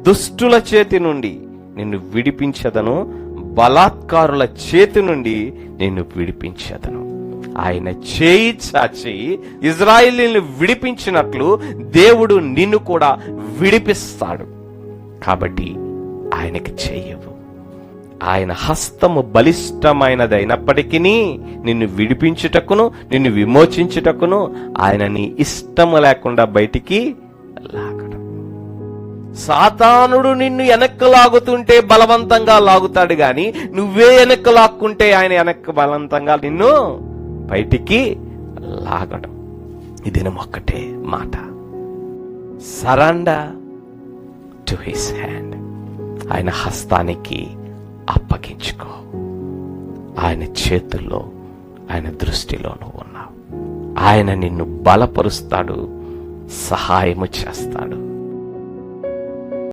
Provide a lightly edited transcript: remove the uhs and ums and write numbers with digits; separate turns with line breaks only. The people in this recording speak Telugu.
దుష్టుల చేతి నుండి నిన్ను విడిపించదను, బలాత్కారుల చేతి నుండి నిన్ను విడిపించదను. ఆయన చేయి చాచి ఇజ్రాయేలీయులను విడిపించినట్లు దేవుడు నిన్ను కూడా విడిపిస్తాడు. కాబట్టి ఆయనకి చేయవు. ఆయన హస్తము బలిష్టమైనదైనప్పటికీ నిన్ను విడిపించుటకును నిన్ను విమోచించుటకును ఆయన నీ ఇష్టము లేకుండా బయటికి లాగడం. సాతానుడు నిన్ను వెనక్కు లాగుతుంటే బలవంతంగా లాగుతాడు గాని నువ్వే వెనక్కు లాక్కుంటే ఆయన వెనక్కు బలవంతంగా నిన్ను బయటికి లాగడం. ఇది ఒక్కటే మాట, సరెండర్ టు హిస్ హ్యాండ్. ఆయన హస్తానికి అప్పగించుకో. ఆయన చేతుల్లో ఆయన దృష్టిలో నువ్వు ఉన్నావు. ఆయన నిన్ను బలపరుస్తాడు, సహాయము చేస్తాడు.